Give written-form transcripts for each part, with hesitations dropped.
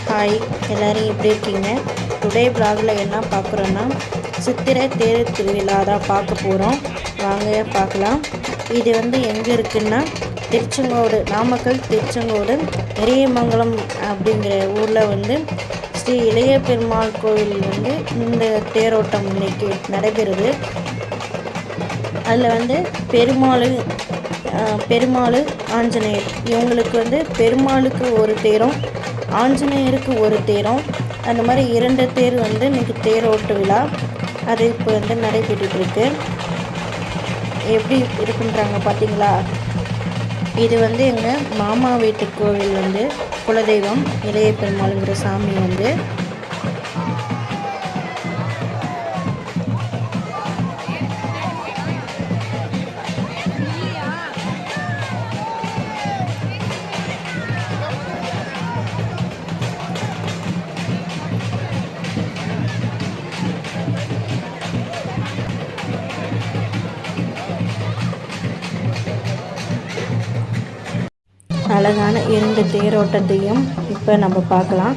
Hi, எல்லோரும் எப்படி இருக்கீங்க? டுடே வ்ளாகில் என்ன பார்க்குறோன்னா சித்திரை தேர் திருவிழா தான் பார்க்க போகிறோம். வாங்க பார்க்கலாம். இது எங்கே இருக்குன்னா திருச்செங்கோடு, நாமக்கல் திருச்செங்கோடு நிறையமங்கலம் அப்படிங்கிற ஊரில் ஸ்ரீ இளைய பெருமாள் கோவில் இந்த தேரோட்டம் இன்னைக்கு நடைபெறுது. அதில் பெருமாள் ஆஞ்சநேயர் இவங்களுக்கு பெருமாளுக்கு ஒரு தேரும் ஆஞ்சநேயருக்கு ஒரு தேரும், அந்த மாதிரி 2 தேர் இன்றைக்கி தேரோட்ட விழா அது இப்போ நடைபெற்றுருக்கு. எப்படி இருக்குன்றாங்க பார்த்தீங்களா? இது எங்கள் மாமா வீட்டு கோவில் குலதெய்வம் இளைய பெருமாளுங்கிற சாமி அழகான 2 தேரோட்டத்தையும் இப்போ நம்ம பார்க்கலாம்.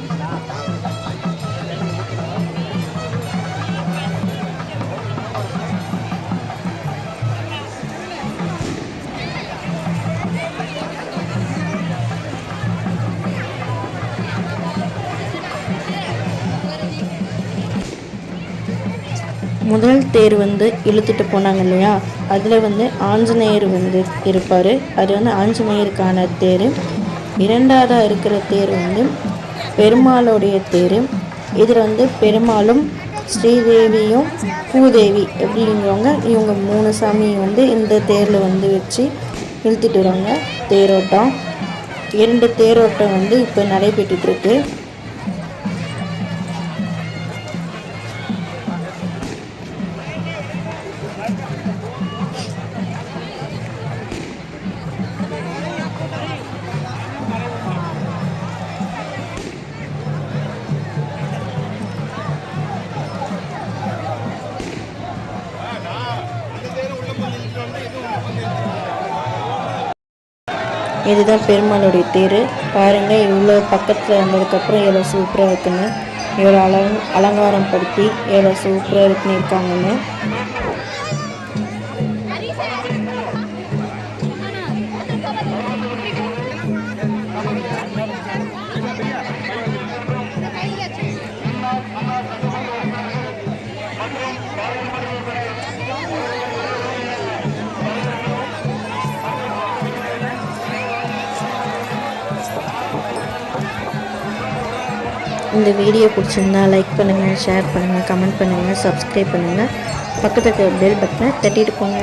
முதல் தேர் இழுத்துட்டு போனாங்க இல்லையா, அதில் ஆஞ்சநேயர் இருப்பார். அது ஆஞ்சநேயருக்கான தேர். 2ஆவதாக இருக்கிற தேர் பெருமாளுடைய தேர். இதில் பெருமாளும் ஸ்ரீதேவியும் பூதேவி அப்படிங்கிறவங்க இவங்க 3 சாமியும் இந்த தேரில் வச்சு இழுத்துட்டு வராங்க. தேரோட்டம் 2 தேரோட்டம் இப்போ நடைபெற்றுருக்கு. இதுதான் பெருமாளுடைய தேர். பாருங்கள், இவ்வளோ பக்கத்தில் வந்ததுக்கப்புறம் எவ்வளோ சூப்பராக இருக்குன்னு, எவ்வளோ அலங்காரம் படுத்தி எவ்வளோ சூப்பராக இருக்குன்னு இருக்காங்கன்னு. இந்த வீடியோ பிடிச்சிருந்தா லைக் பண்ணுங்கள், ஷேர் பண்ணுங்கள், கமெண்ட் பண்ணுங்கள், சப்ஸ்கிரைப் பண்ணுங்கள். பக்கத்துக்கு பெல் பட்டனை தட்டிட்டு போங்க.